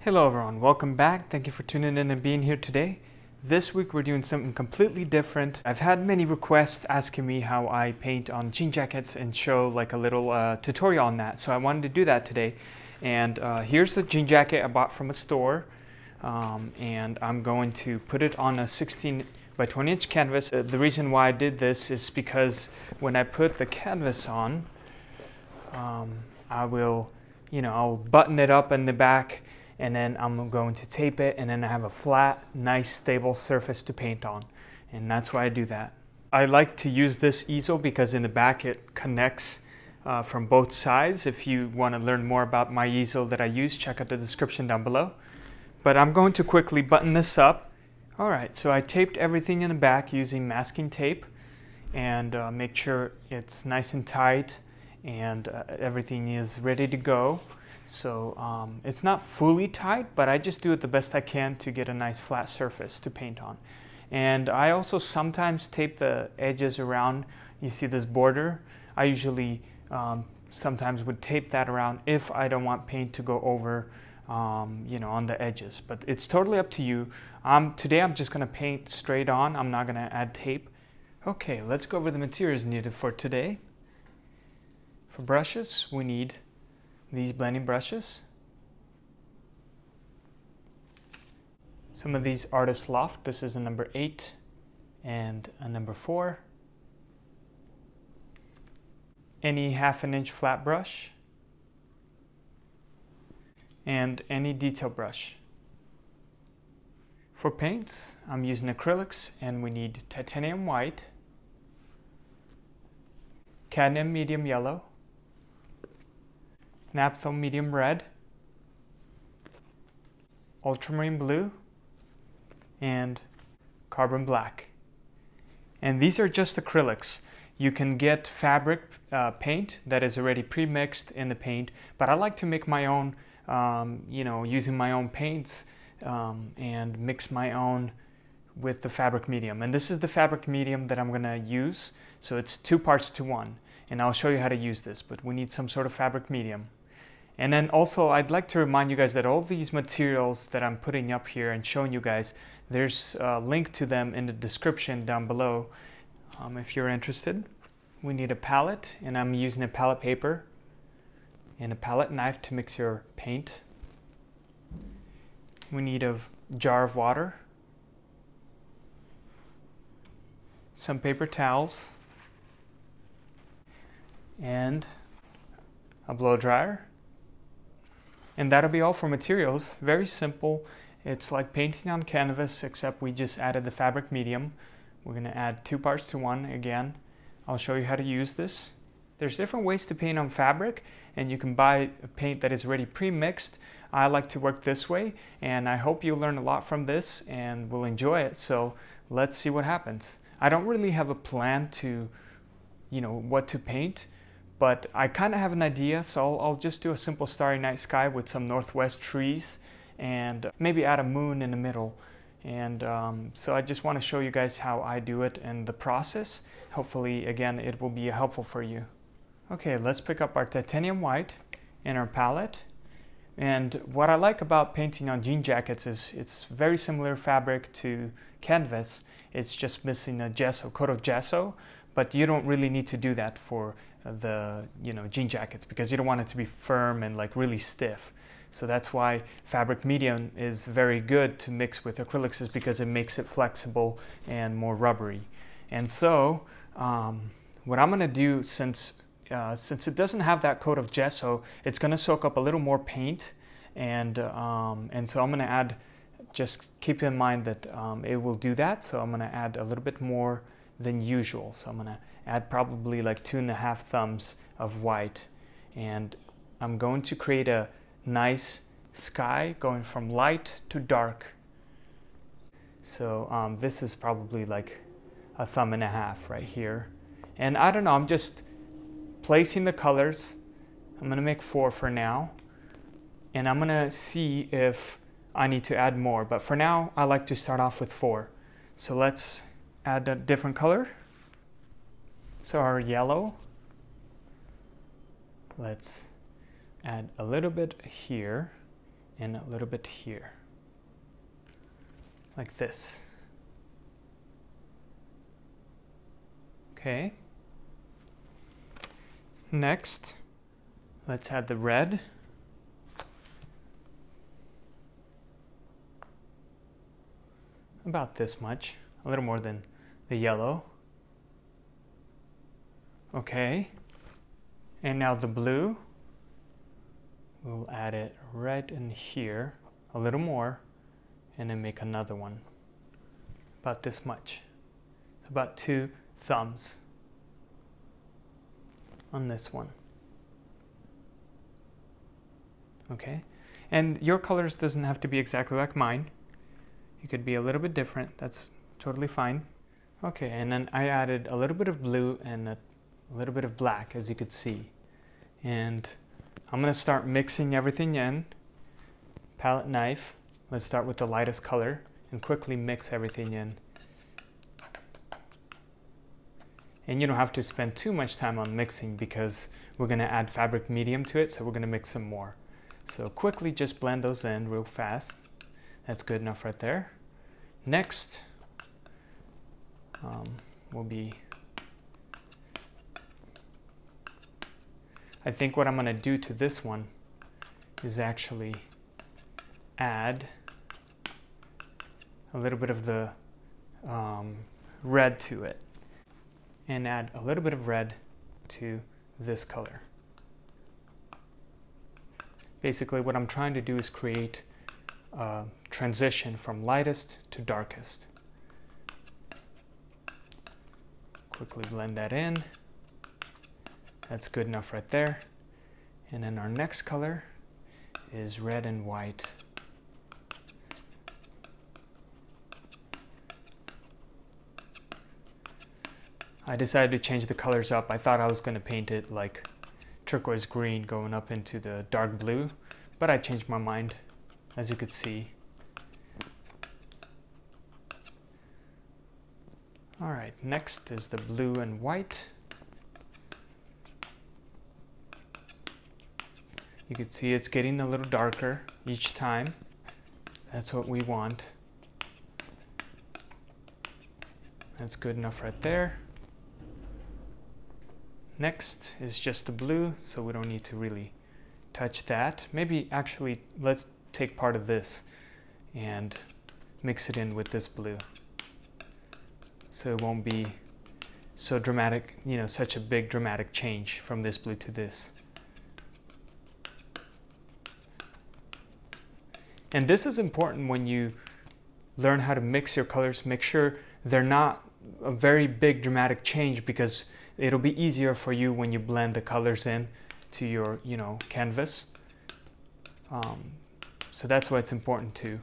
Hello everyone, welcome back. Thank you for tuning in and being here today. This week we're doing something completely different. I've had many requests asking me how I paint on jean jackets and show like a little tutorial on that. So I wanted to do that today. And here's the jean jacket I bought from a store. And I'm going to put it on a 16 by 20 inch canvas. The reason why I did this is because when I put the canvas on, I'll button it up in the back, and then I'm going to tape it, and then I have a flat, nice, stable surface to paint on. And that's why I do that. I like to use this easel because in the back it connects from both sides. If you want to learn more about my easel that I use, check out the description down below. But I'm going to quickly button this up. Alright, so I taped everything in the back using masking tape, and make sure it's nice and tight and everything is ready to go. So it's not fully tight, but I just do it the best I can to get a nice flat surface to paint on. And I also sometimes tape the edges around. You see this border? I usually sometimes would tape that around if I don't want paint to go over on the edges. But it's totally up to you. Today I'm just going to paint straight on. I'm not going to add tape. Okay, let's go over the materials needed for today. For brushes, we need these blending brushes. Some of these Artist Loft. This is a number 8 and a number 4. Any 1/2 inch flat brush. And any detail brush. For paints, I'm using acrylics, and we need titanium white, cadmium medium yellow, Naphthol Medium Red, Ultramarine Blue, and Carbon Black. And these are just acrylics. You can get fabric paint that is already pre-mixed in the paint, but I like to make my own, using my own paints and mix my own with the fabric medium. And this is the fabric medium that I'm going to use. So it's 2 parts to 1. And I'll show you how to use this, but we need some sort of fabric medium. And then also I'd like to remind you guys that all these materials that I'm putting up here and showing you guys, there's a link to them in the description down below if you're interested. We need a palette, and I'm using a palette paper and a palette knife to mix your paint. We need a jar of water, some paper towels, and a blow dryer. And that'll be all for materials. Very simple. It's like painting on canvas, except we just added the fabric medium. We're going to add 2 parts to 1 again. I'll show you how to use this. There's different ways to paint on fabric, and you can buy a paint that is already pre-mixed. I like to work this way, and I hope you'll learn a lot from this and will enjoy it. So let's see what happens. I don't really have a plan to, what to paint, but I kind of have an idea, so I'll just do a simple starry night sky with some northwest trees and maybe add a moon in the middle. And so I just want to show you guys how I do it and the process. Hopefully, again, it will be helpful for you. Okay, let's pick up our titanium white in our palette. And what I like about painting on jean jackets is it's very similar fabric to canvas. It's just missing a coat of gesso, but you don't really need to do that for the jean jackets because you don't want it to be firm and like really stiff. So that's why fabric medium is very good to mix with acrylics, is because it makes it flexible and more rubbery. And so what I'm going to do, since it doesn't have that coat of gesso, it's going to soak up a little more paint, and so I'm going to add, just keep in mind that it will do that, so I'm going to add a little bit more than usual. So I'm going to add probably like 2.5 thumbs of white, and I'm going to create a nice sky going from light to dark. So this is probably like 1.5 thumbs right here, and I don't know, I'm just placing the colors. I'm going to make 4 for now, and I'm going to see if I need to add more, but for now I like to start off with 4. So let's add a different color. So our yellow, let's add a little bit here, and a little bit here, like this. Okay. Next, let's add the red. About this much, a little more than the yellow. Okay. And now the blue. We'll add it right in here, a little more, and then make another one. About this much. About 2 thumbs on this one. Okay. And your colors doesn't have to be exactly like mine. It could be a little bit different. That's totally fine. Okay, and then I added a little bit of blue and a little bit of black, as you could see. And I'm going to start mixing everything in. Palette knife. Let's start with the lightest color and quickly mix everything in. And you don't have to spend too much time on mixing because we're going to add fabric medium to it, so we're going to mix some more. So quickly just blend those in real fast. That's good enough right there. Next will be, I think what I'm going to do to this one is actually add a little bit of the red to it, and add a little bit of red to this color. Basically what I'm trying to do is create transition from lightest to darkest. Quickly blend that in. That's good enough right there. And then our next color is red and white. I decided to change the colors up. I thought I was going to paint it like turquoise green going up into the dark blue, but I changed my mind, as you could see. Alright, next is the blue and white. You can see it's getting a little darker each time. That's what we want. That's good enough right there. Next is just the blue, so we don't need to really touch that. Maybe actually let's take part of this and mix it in with this blue, so it won't be so dramatic, you know, such a big dramatic change from this blue to this. And this is important when you learn how to mix your colors. Make sure they're not a very big dramatic change, because it'll be easier for you when you blend the colors in to your, you know, canvas. So that's why it's important to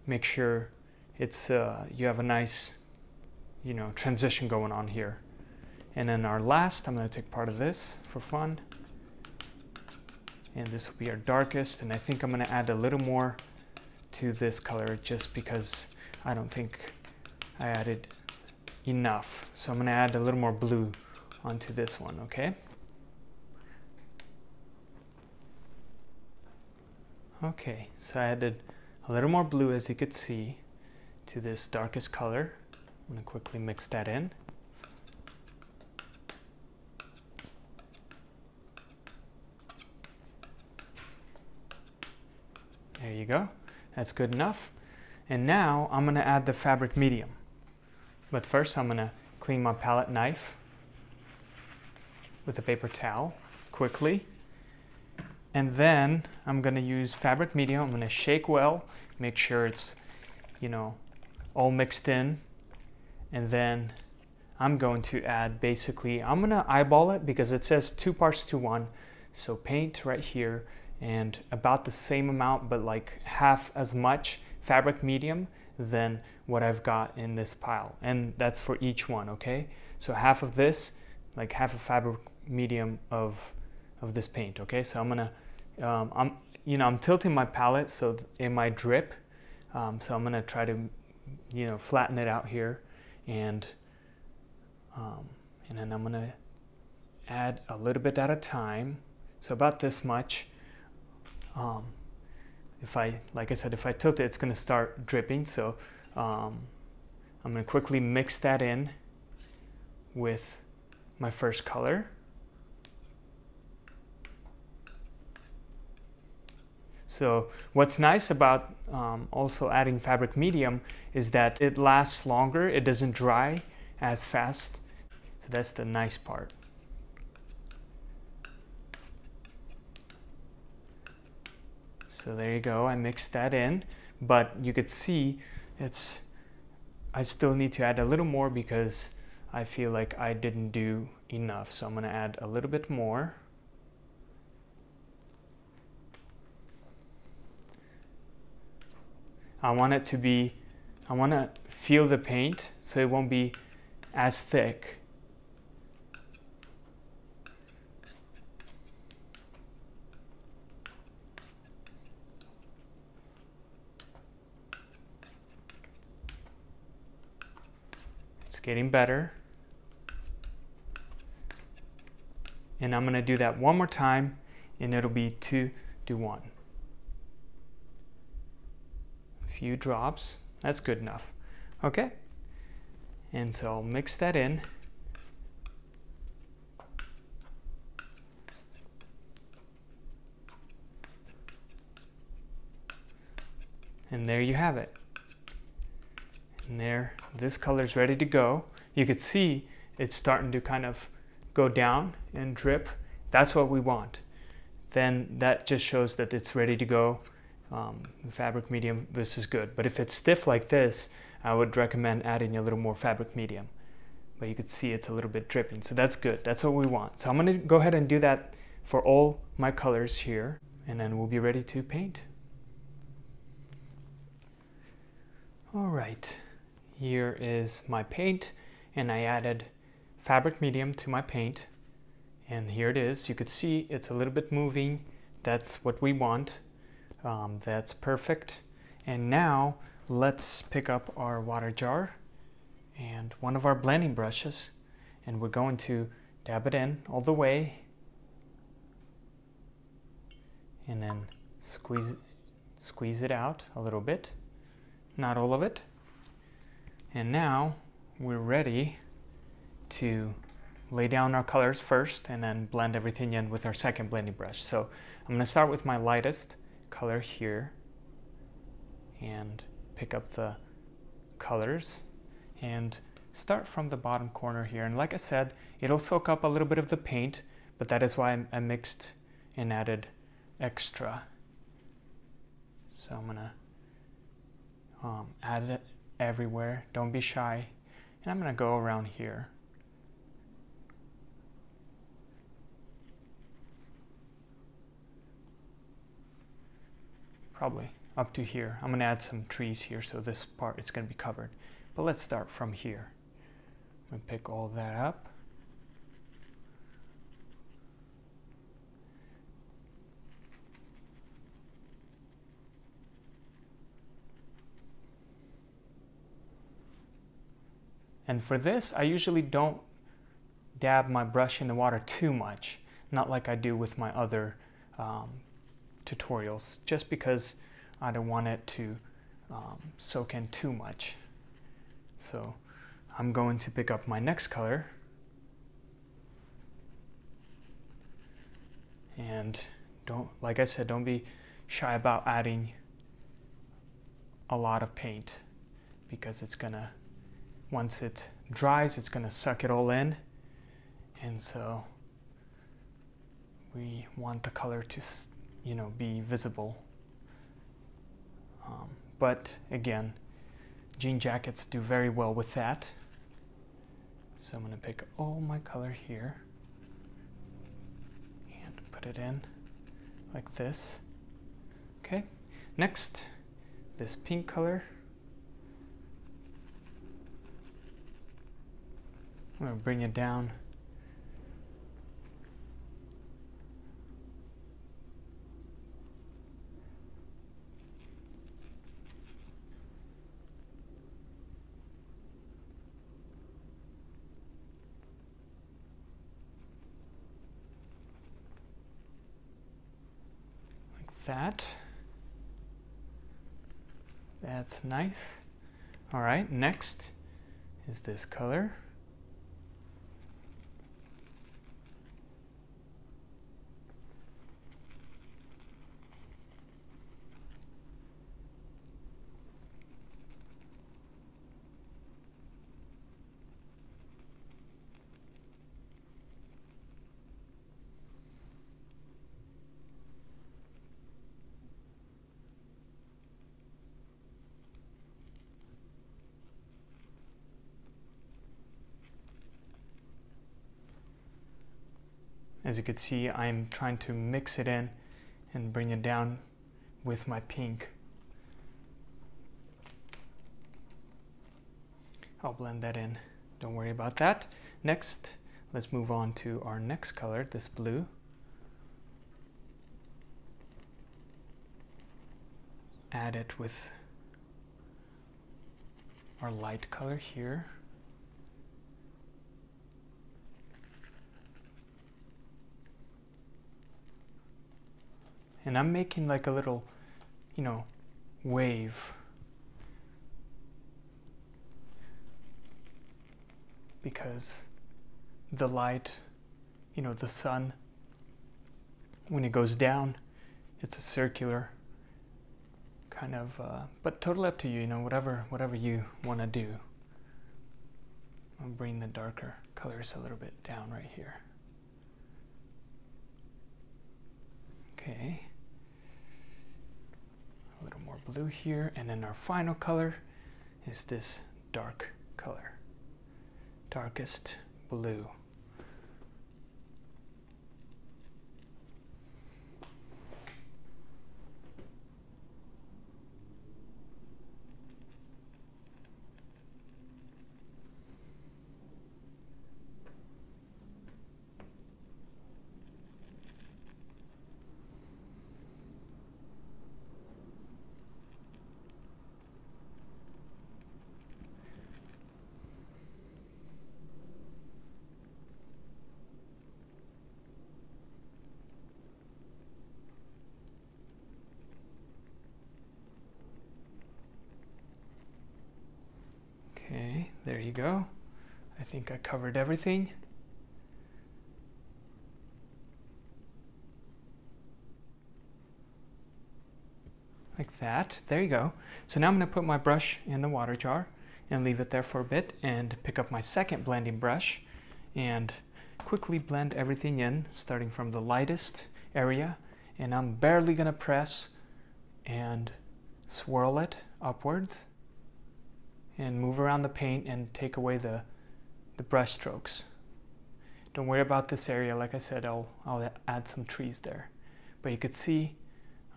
make sure it's you have a nice, you know, transition going on here. And then our last, I'm going to take part of this for fun. And this will be our darkest, and I think I'm going to add a little more to this color just because I don't think I added enough. So I'm going to add a little more blue onto this one, okay? Okay, so I added a little more blue, as you could see, to this darkest color. I'm going to quickly mix that in. There you go. That's good enough. And now I'm going to add the fabric medium. But first I'm going to clean my palette knife with a paper towel quickly. And then I'm going to use fabric medium. I'm going to shake well, make sure it's, you know, all mixed in. And then I'm going to add, basically, I'm going to eyeball it because it says 2 parts to 1. So paint right here, and about the same amount, but like half as much fabric medium than what I've got in this pile. And that's for each one, okay? So half of this, like half a fabric medium of this paint, okay? So I'm gonna, I'm tilting my palette so it might drip. So I'm gonna try to, you know, flatten it out here, and then I'm gonna add a little bit at a time. So about this much. like I said, if I tilt it, it's going to start dripping. So I'm going to quickly mix that in with my first color. So what's nice about also adding fabric medium is that it lasts longer. It doesn't dry as fast. So that's the nice part. So there you go, I mixed that in, but you could see I still need to add a little more because I feel like I didn't do enough. So I'm going to add a little bit more. I want to feel the paint so it won't be as thick. It's getting better. And I'm going to do that one more time, and it'll be 2 to 1. A few drops, that's good enough. Okay, and so I'll mix that in. And there you have it. And there, this color is ready to go. You could see it's starting to kind of go down and drip. That's what we want. Then that just shows that it's ready to go. The fabric medium, this is good. But if it's stiff like this, I would recommend adding a little more fabric medium. But you could see it's a little bit dripping, so that's good. That's what we want. So I'm gonna go ahead and do that for all my colors here, and then we'll be ready to paint. All right. Here is my paint, and I added fabric medium to my paint, and here it is. You could see it's a little bit moving. That's what we want. That's perfect. And now let's pick up our water jar and one of our blending brushes, and we're going to dab it in all the way and then squeeze it out a little bit, not all of it. And now we're ready to lay down our colors first and then blend everything in with our second blending brush. So I'm going to start with my lightest color here and pick up the colors and start from the bottom corner here. And like I said, it'll soak up a little bit of the paint, but that is why I mixed and added extra. So I'm going to add it everywhere. Don't be shy. And I'm going to go around here. Probably up to here. I'm going to add some trees here, so this part is going to be covered. But let's start from here. I'm going to pick all that up. And for this, I usually don't dab my brush in the water too much, not like I do with my other tutorials, just because I don't want it to soak in too much. So I'm going to pick up my next color, and like I said, don't be shy about adding a lot of paint, because it's gonna, once it dries, it's gonna suck it all in, and so we want the color to, you know, be visible. But again, jean jackets do very well with that. So I'm going to pick all my color here and put it in like this. Okay, next, this pink color. I'm going to bring it down. That. That's nice. All right, next is this color. As you can see, I'm trying to mix it in and bring it down with my pink. I'll blend that in. Don't worry about that. Next, let's move on to our next color, this blue. Add it with our light color here. And I'm making like a little, wave. Because the light, the sun, when it goes down, it's a circular kind of, but totally up to you, whatever you want to do. I'll bring the darker colors a little bit down right here. Okay. A little more blue here, and then our final color is this dark color. Darkest blue. Okay, there you go. I think I covered everything. Like that. There you go. So now I'm going to put my brush in the water jar and leave it there for a bit and pick up my second blending brush and quickly blend everything in, starting from the lightest area. And I'm barely going to press and swirl it upwards and move around the paint and take away the brush strokes. Don't worry about this area. Like I said, I'll add some trees there. But you could see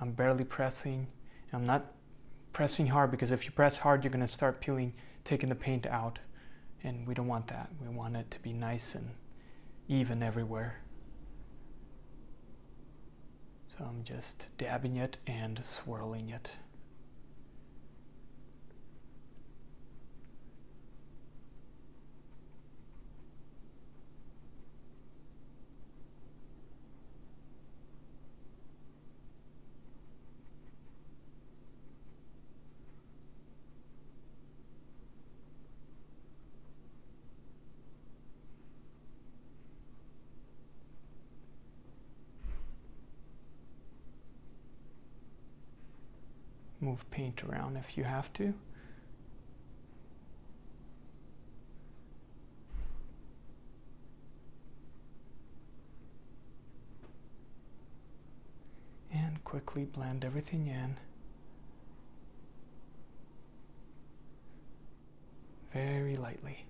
I'm barely pressing. I'm not pressing hard, because if you press hard, you're going to start peeling, taking the paint out. And we don't want that. We want it to be nice and even everywhere. So I'm just dabbing it and swirling it. Move paint around if you have to. And quickly blend everything in. Very lightly.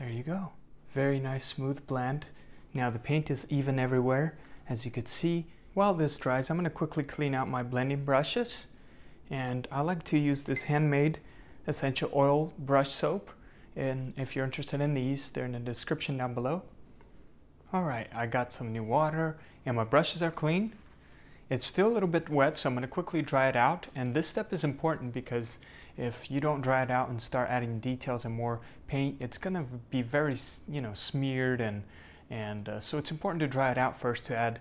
There you go. Very nice smooth blend. Now the paint is even everywhere, as you could see. While this dries, I'm going to quickly clean out my blending brushes. And I like to use this handmade essential oil brush soap. And if you're interested in these, they're in the description down below. Alright, I got some new water and my brushes are clean. It's still a little bit wet, so I'm going to quickly dry it out. And this step is important because if you don't dry it out and start adding details and more paint, it's going to be very, smeared, and so it's important to dry it out first to add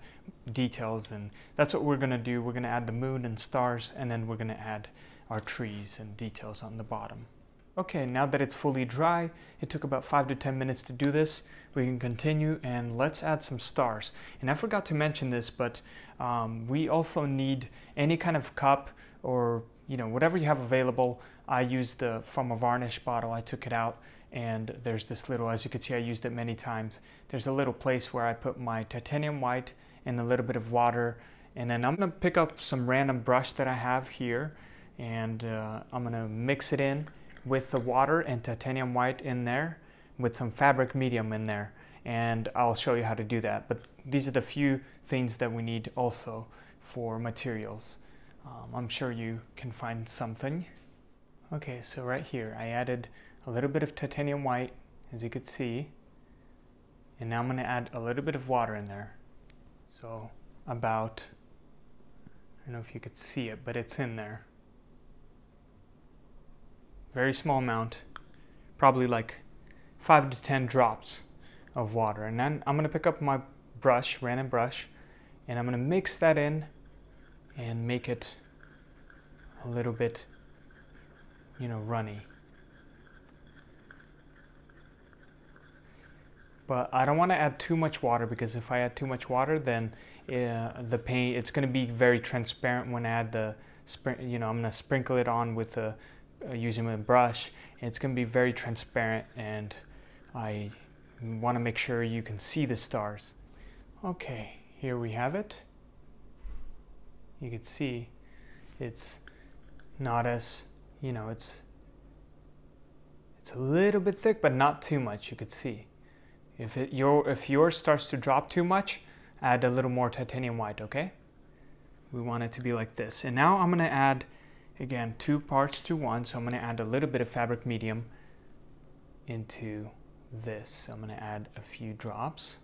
details. And that's what we're going to do. We're going to add the moon and stars, and then we're going to add our trees and details on the bottom. Okay, now that it's fully dry, it took about 5 to 10 minutes to do this. We can continue and let's add some stars. And I forgot to mention this, but we also need any kind of cup or whatever you have available. I used from a varnish bottle. I took it out and there's this little, as you can see, I used it many times. There's a little place where I put my titanium white and a little bit of water, and then I'm going to pick up some random brush that I have here, and I'm going to mix it in with the water and titanium white in there with some fabric medium in there, and I'll show you how to do that. But these are the few things that we need also for materials. I'm sure you can find something. Okay, so right here I added a little bit of titanium white, as you could see, and now I'm going to add a little bit of water in there. So about, I don't know if you could see it, but it's in there. Very small amount, probably like 5 to 10 drops of water. And then I'm going to pick up my brush, random brush, and I'm going to mix that in and make it a little bit, runny. But I don't want to add too much water, because if I add too much water, then the paint, it's going to be very transparent when I add the, I'm going to sprinkle it on with the using a brush, and it's going to be very transparent, and I want to make sure you can see the stars. Okay, here we have it. You can see it's not as, it's a little bit thick, but not too much. You could see if yours starts to drop too much, add a little more titanium white. Okay, we want it to be like this. And now I'm going to add, again, 2 parts to 1, so I'm going to add a little bit of fabric medium into this. I'm going to add a few drops,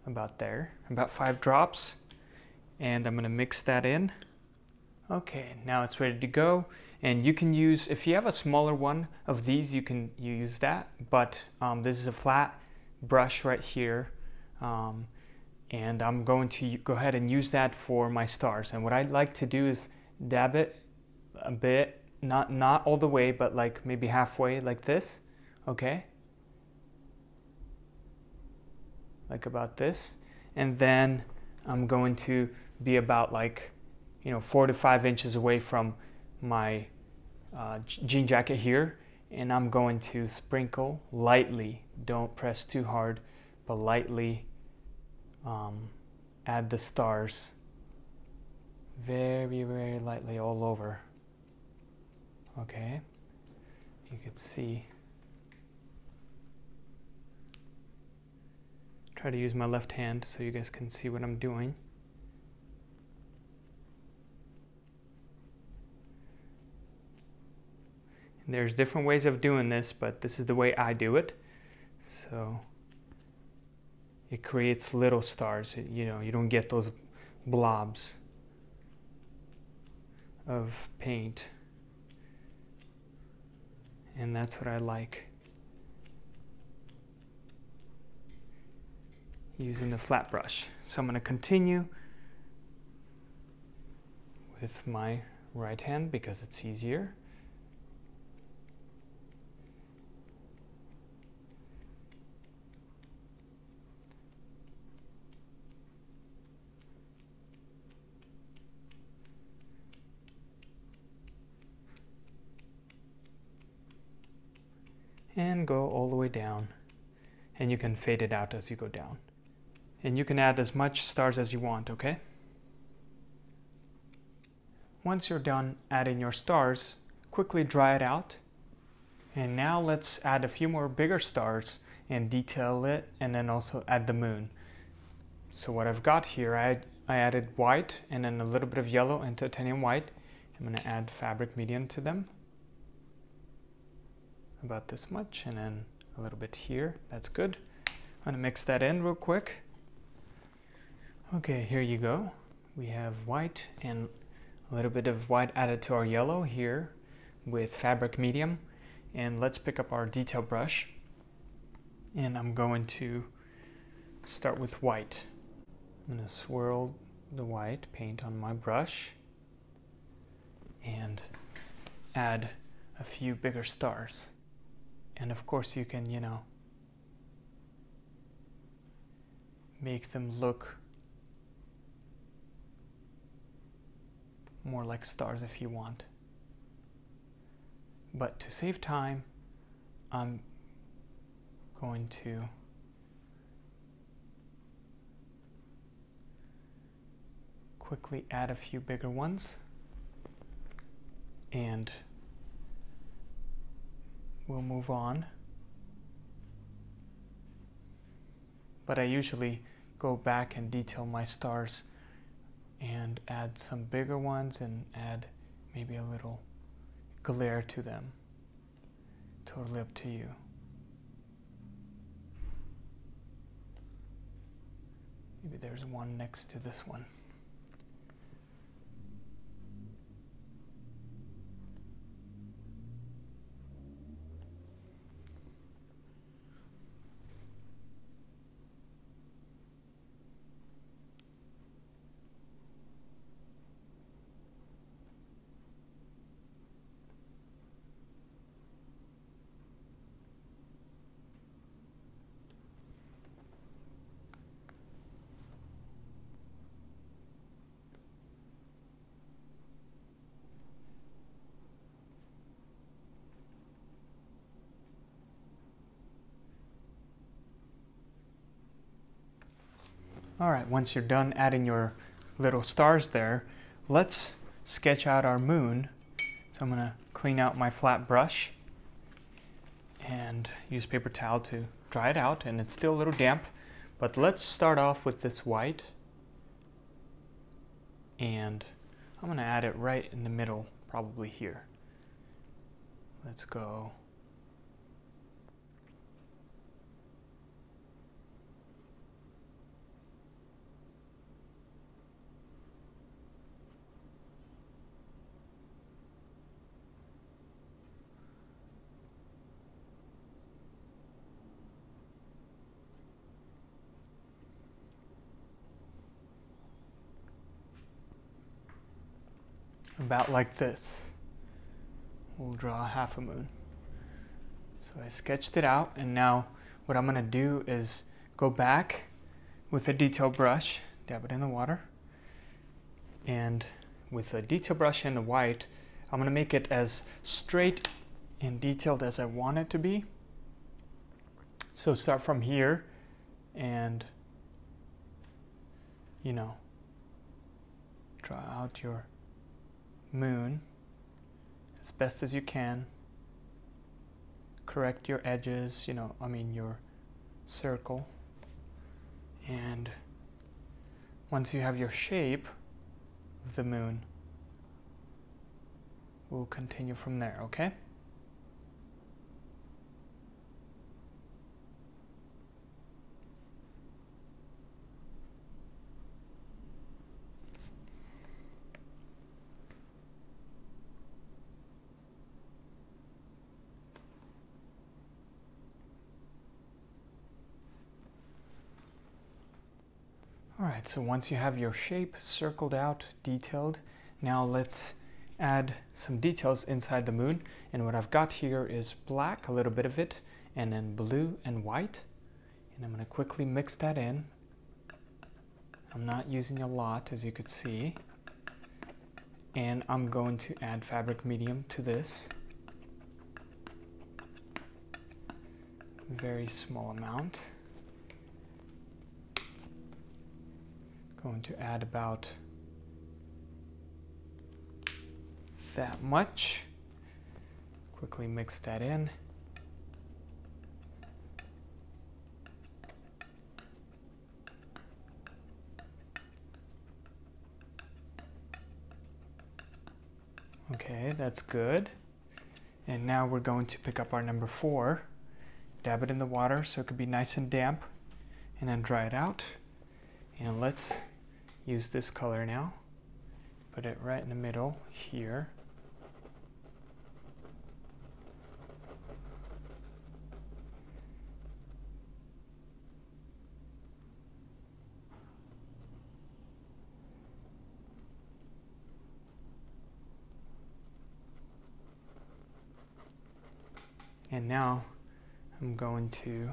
about there, about 5 drops, and I'm going to mix that in. Okay, now it's ready to go, and you can use, if you have a smaller one of these, you can use that, but this is a flat brush right here, and I'm going to go ahead and use that for my stars. And what I like to do is dab it a bit, not all the way, but like maybe halfway, like this. Okay, like about this, and then I'm going to be about like 4 to 5 inches away from my jean jacket here, and I'm going to sprinkle lightly, don't press too hard, but lightly add the stars very, very lightly all over. Okay, you could see. Try to use my left hand so you guys can see what I'm doing. And there's different ways of doing this, but this is the way I do it. So it creates little stars. You don't get those blobs of paint, and that's what I like, using the flat brush. So I'm going to continue with my right hand because it's easier. And go all the way down, and you can fade it out as you go down, and you can add as much stars as you want. Okay, once you're done adding your stars, quickly dry it out, and now let's add a few more bigger stars, and detail it, and then also add the moon. So what I've got here, I added white and then a little bit of yellow and titanium white. I'm going to add fabric medium to them, about this much, and then a little bit here. That's good. I'm going to mix that in real quick. Okay, here you go. We have white and a little bit of white added to our yellow here with fabric medium. And let's pick up our detail brush. And I'm going to start with white. I'm going to swirl the white paint on my brush and add a few bigger stars. And of course you can, make them look more like stars if you want. But to save time, I'm going to quickly add a few bigger ones, and we'll move on. But I usually go back and detail my stars and add some bigger ones and add maybe a little glare to them. Totally up to you. Maybe there's one next to this one. All right, once you're done adding your little stars there, let's sketch out our moon. So I'm gonna clean out my flat brush and use paper towel to dry it out, and it's still a little damp, but let's start off with this white, and I'm gonna add it right in the middle, probably here. Let's go. About like this. We'll draw half a moon. So I sketched it out, and now what I'm going to do is go back with a detail brush, dab it in the water, and with a detail brush and the white, I'm going to make it as straight and detailed as I want it to be. So start from here and, draw out your moon as best as you can. Correct your edges, your circle. And once you have your shape of the moon, we'll continue from there, okay? Alright, so once you have your shape circled out, detailed, now let's add some details inside the moon. And what I've got here is black, a little bit of it, and then blue and white. And I'm going to quickly mix that in. I'm not using a lot, as you could see. And I'm going to add fabric medium to this. Very small amount. Going to add about that much. Quickly mix that in. that's good. And now we're going to pick up our number 4, dab it in the water so it could be nice and damp, and then dry it out. And let's use this color now. Put it right in the middle here. And now I'm going to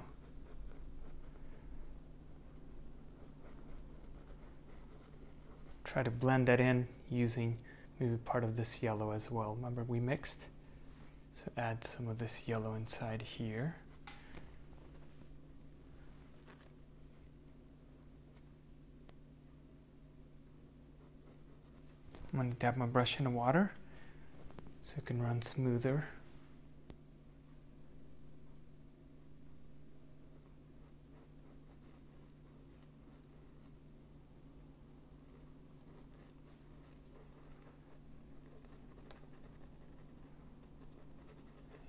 try to blend that in using maybe part of this yellow as well. Remember we mixed? So add some of this yellow inside here. I'm going to dab my brush in the water so it can run smoother.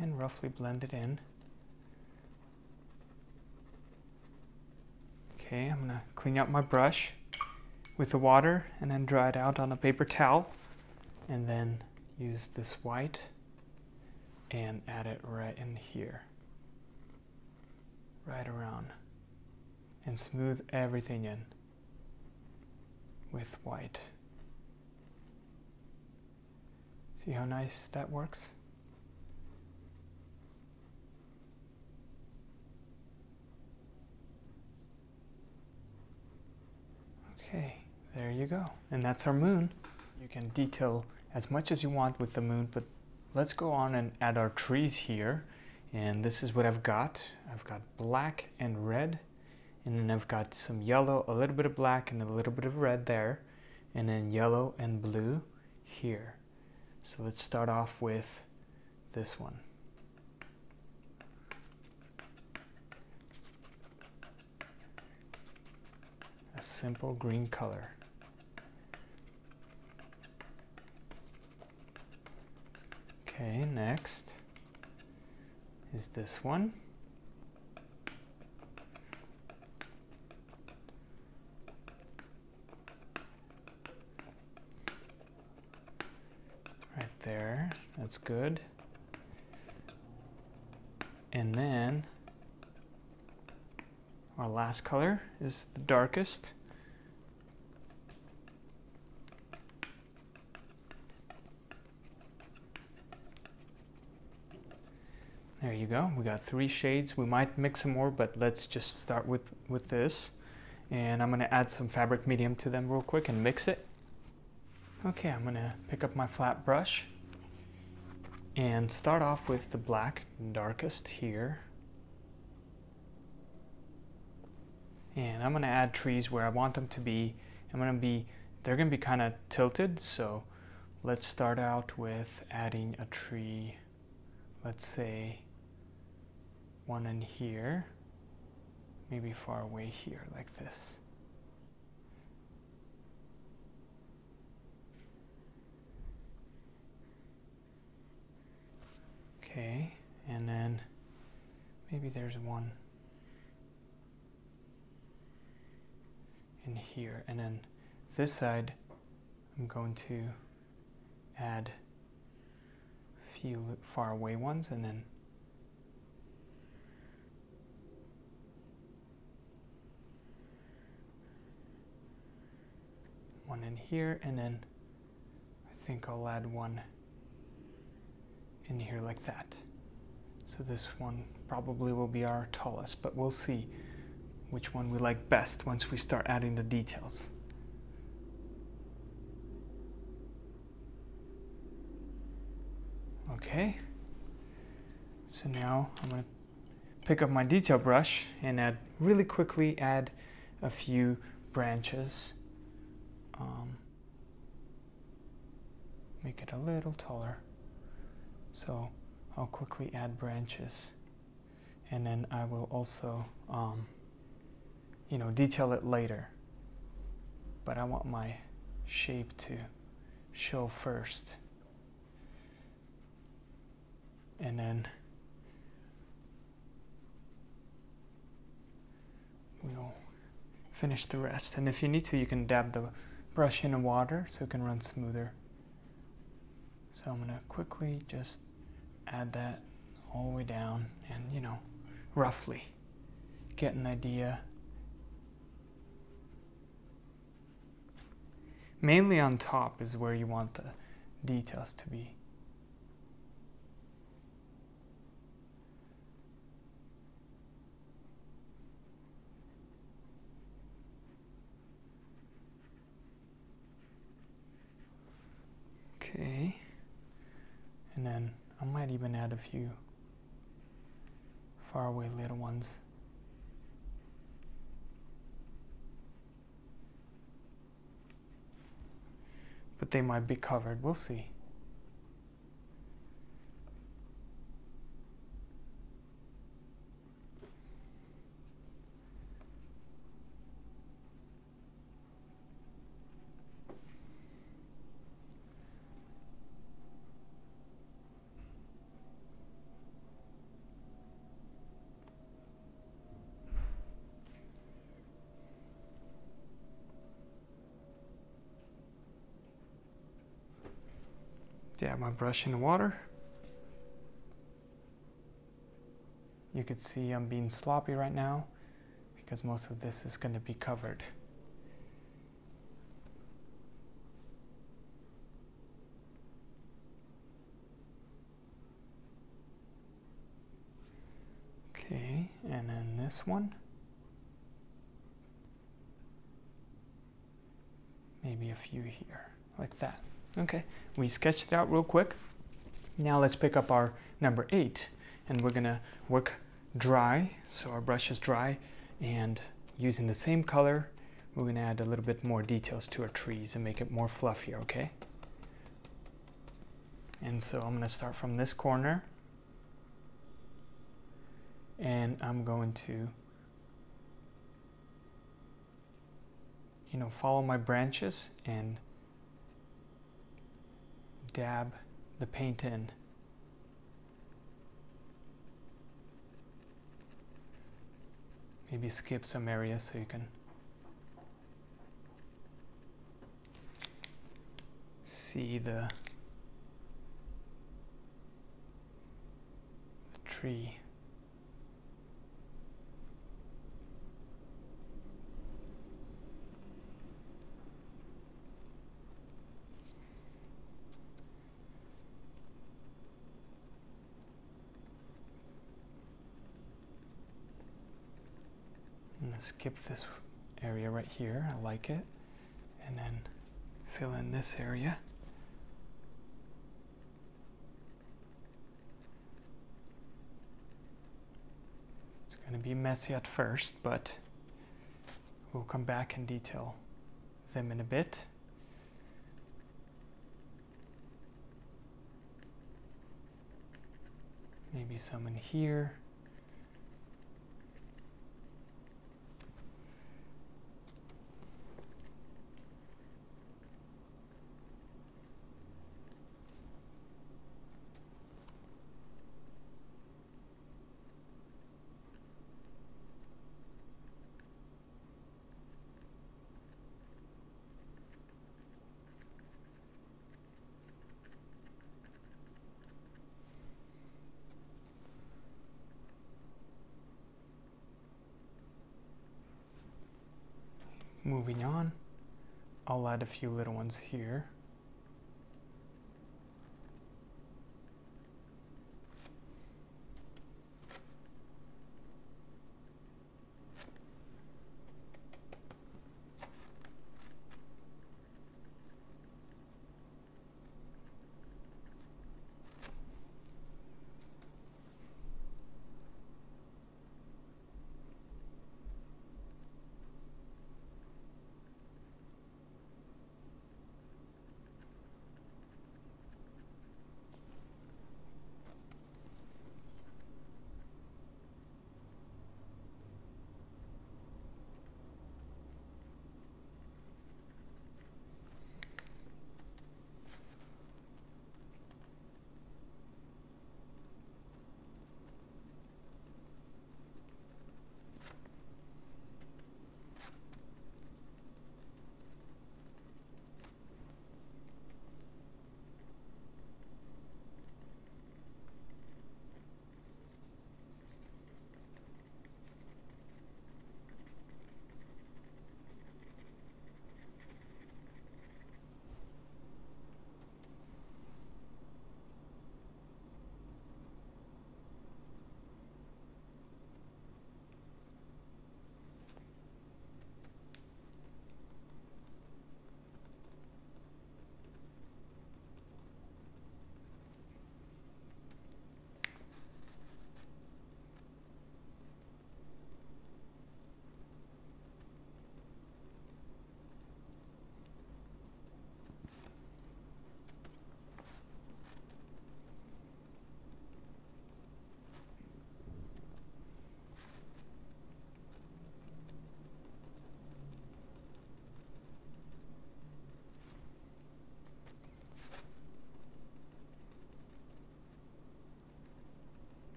And roughly blend it in. Okay, I'm gonna clean out my brush with the water and then dry it out on a paper towel, and then use this white and add it right in here, right around, and smooth everything in with white. See how nice that works? Okay, there you go. And that's our moon. You can detail as much as you want with the moon, but let's go on and add our trees here. And this is what I've got. I've got black and red, and then I've got some yellow, a little bit of black and a little bit of red there, and then yellow and blue here. So let's start off with this one. A simple green color. Okay, next is this one. Right there, that's good. And then our last color is the darkest. There you go. We got 3 shades. We might mix some more, but let's just start with this. And I'm going to add some fabric medium to them real quick and mix it. Okay, I'm going to pick up my flat brush and start off with the black, darkest here. And I'm going to add trees where I want them to be. They're going to be kind of tilted, so let's start out with adding a tree, let's say one in here, maybe far away here like this. Okay, and then maybe there's one in here, and then this side I'm going to add a few far away ones, and then one in here, and then I think I'll add one in here like that. So this one probably will be our tallest, but we'll see which one we like best once we start adding the details. Okay, so now I'm going to pick up my detail brush and really quickly add a few branches. Make it a little taller. So I'll quickly add branches, and then I will also detail it later, but I want my shape to show first. and then we'll finish the rest. And if you need to, you can dab the brush in water so it can run smoother. So I'm gonna quickly just add that all the way down and, you know, roughly get an idea. Mainly on top is where you want the details to be. Okay, and then I might even add a few far away little ones. But they might be covered, we'll see. Dab my brush in the water. You could see I'm being sloppy right now because most of this is going to be covered. Okay, and then this one. Maybe a few here, like that. Okay, we sketched it out real quick. Now let's pick up our number 8, and we're gonna work dry, so our brush is dry, and using the same color, we're gonna add a little bit more details to our trees and make it more fluffier, okay? And so I'm gonna start from this corner, and I'm going to, you know, follow my branches and dab the paint in. Maybe skip some areas so you can see the tree. I'm gonna skip this area right here, I like it, and then fill in this area. It's gonna be messy at first, but we'll come back and detail them in a bit. Maybe some in here. Moving on, I'll add a few little ones here.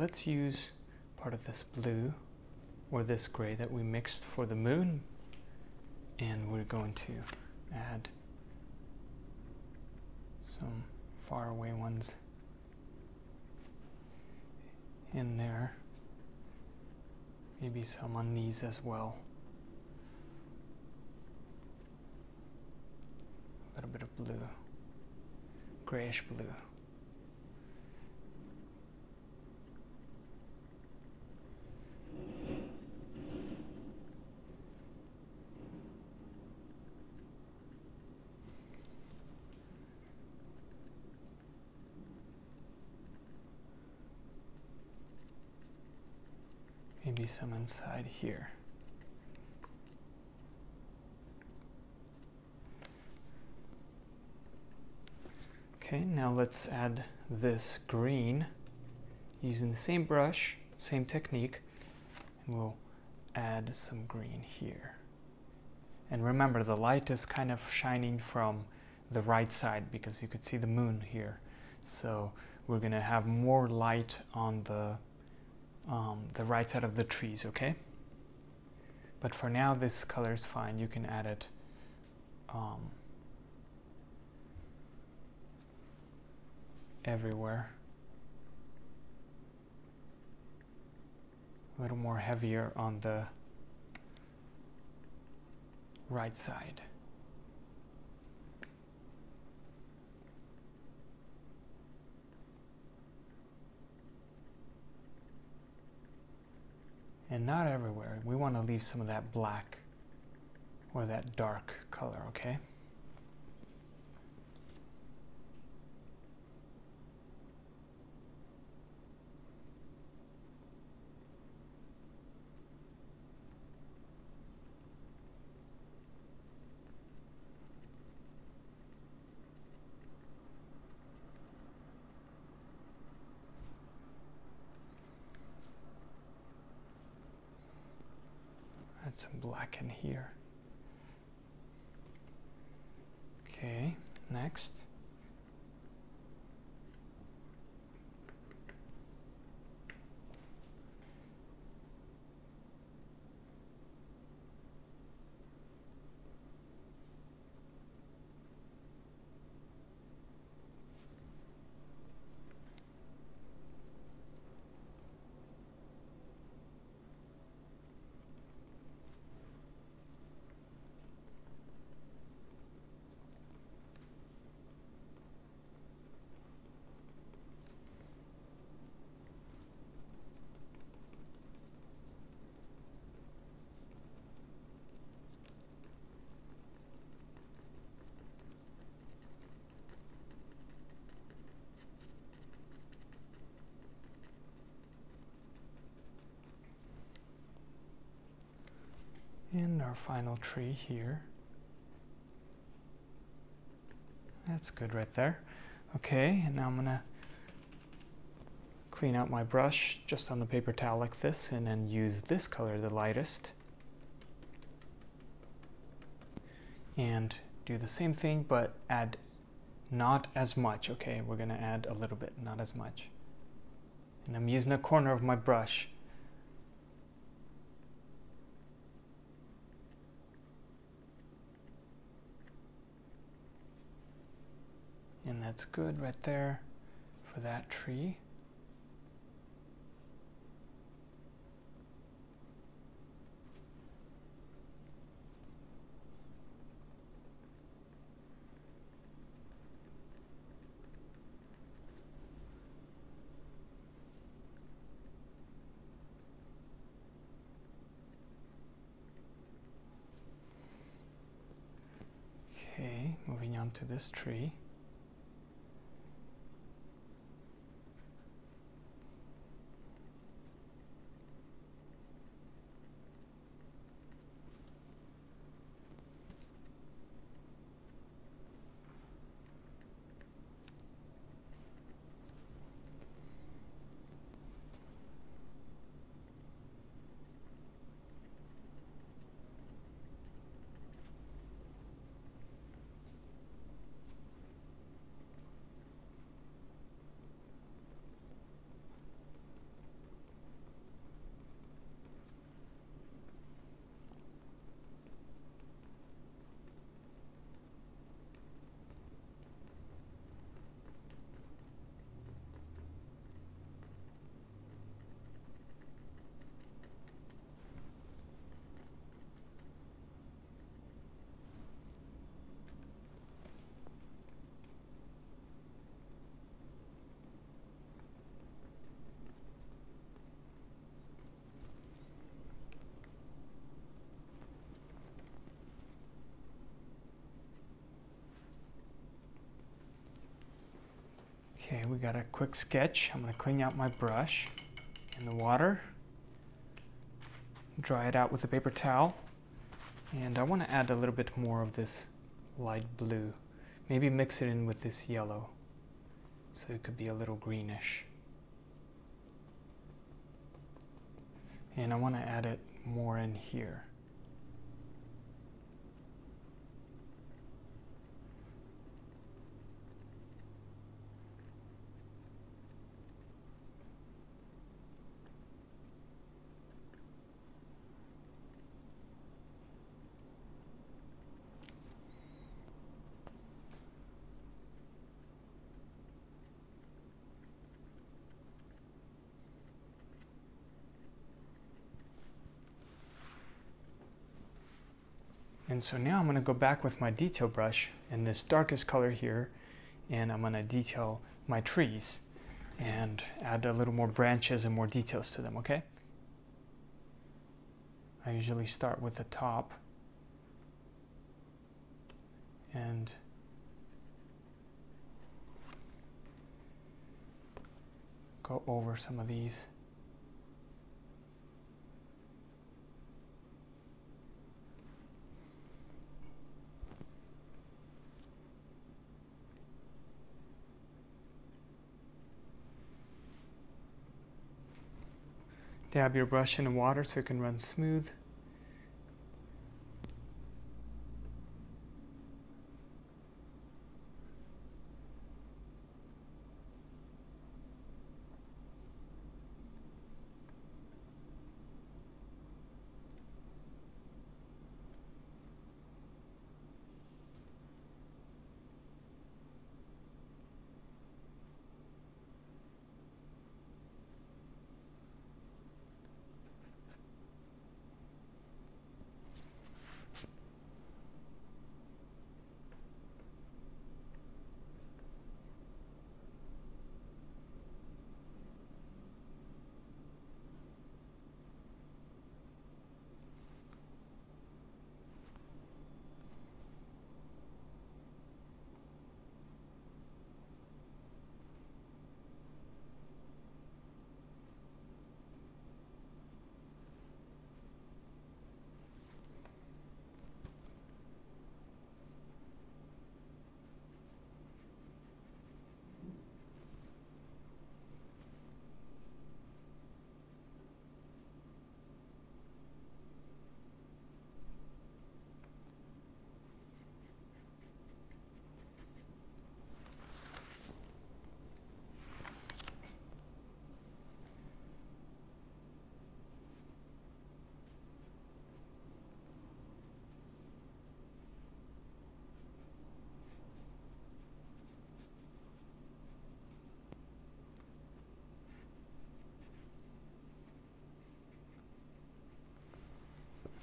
let's use part of this blue, or this gray that we mixed for the moon, and we're going to add some far away ones in there. Maybe some on these as well. A little bit of blue, grayish blue. Maybe some inside here. Okay, now let's add this green using the same brush, same technique, and we'll add some green here. And remember, the light is kind of shining from the right side because you could see the moon here. So we're going to have more light on the right side of the trees, okay? But for now, this color is fine. You can add it everywhere. A little more heavier on the right side. And not everywhere. We want to leave some of that black or that dark color, okay? Add some black in here. Okay, next. And our final tree here. That's good right there. Okay, and now I'm gonna clean out my brush just on the paper towel like this, and then use this color, the lightest, and do the same thing, but add not as much. Okay, we're gonna add a little bit, not as much. And I'm using the corner of my brush. And that's good right there for that tree. Okay, moving on to this tree. Okay, we got a quick sketch. I'm going to clean out my brush in the water, dry it out with a paper towel, and I want to add a little bit more of this light blue. Maybe mix it in with this yellow, so it could be a little greenish. And I want to add it more in here. And so now I'm going to go back with my detail brush in this darkest color here, and I'm going to detail my trees and add a little more branches and more details to them, okay? I usually start with the top and go over some of these. Dab your brush in the water so it can run smooth.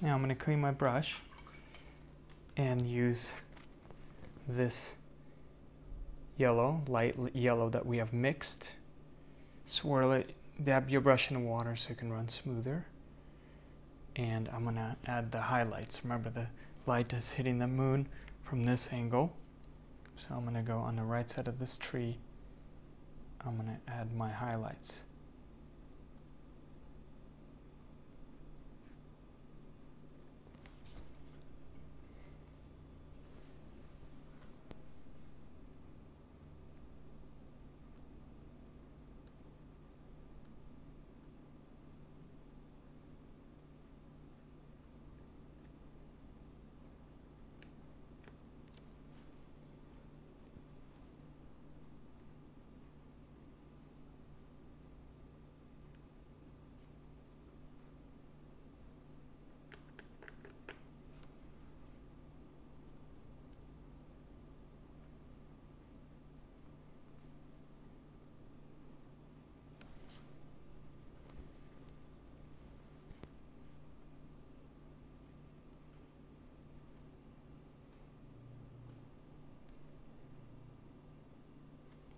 Now I'm going to clean my brush and use this yellow, light yellow that we have mixed. Swirl it, dab your brush in the water so it can run smoother. And I'm going to add the highlights. Remember, the light is hitting the moon from this angle. So I'm going to go on the right side of this tree. I'm going to add my highlights.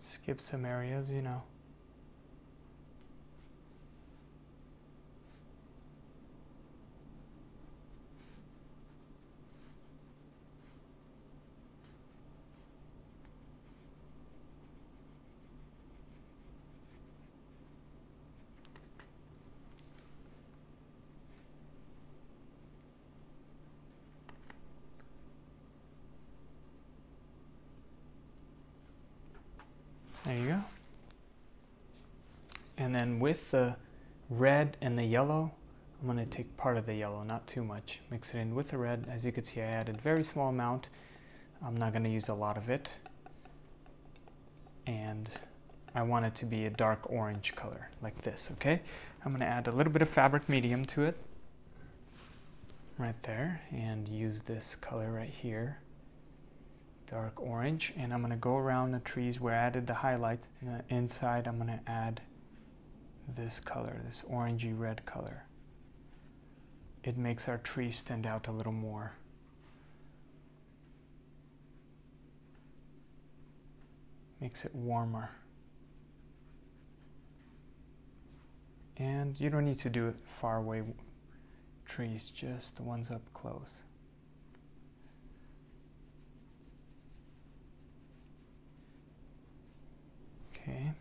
Skip some areas, you know. then with the red and the yellow, I'm going to take part of the yellow, not too much. Mix it in with the red. As you can see, I added a very small amount. I'm not going to use a lot of it. And I want it to be a dark orange color, like this, okay? I'm going to add a little bit of fabric medium to it, right there, and use this color right here, dark orange. And I'm going to go around the trees where I added the highlights. And the inside, I'm going to add this color, this orangey red color. It makes our tree stand out a little more. Makes it warmer. And you don't need to do it far away trees, just the ones up close. Okay.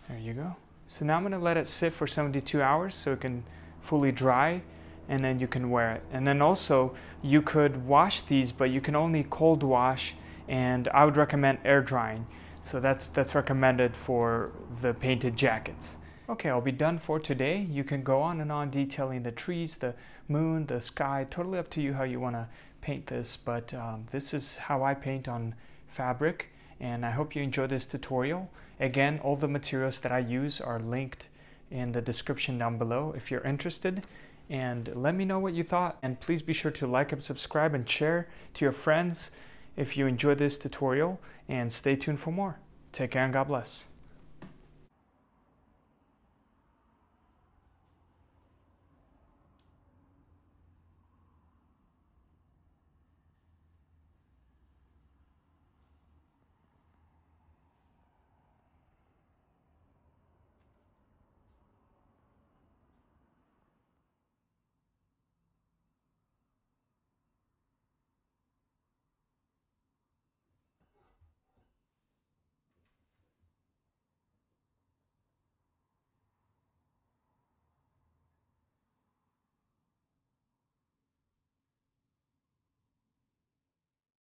There you go. So now I'm going to let it sit for 72 hours so it can fully dry, and then you can wear it. And then also you could wash these, but you can only cold wash, and I would recommend air drying. So that's recommended for the painted jackets. Okay, I'll be done for today. You can go on and on detailing the trees, the moon, the sky, totally up to you how you want to paint this, but this is how I paint on fabric. And I hope you enjoyed this tutorial. Again, all the materials that I use are linked in the description down below if you're interested. And let me know what you thought. And please be sure to like and subscribe and share to your friends if you enjoyed this tutorial. And stay tuned for more. Take care and God bless.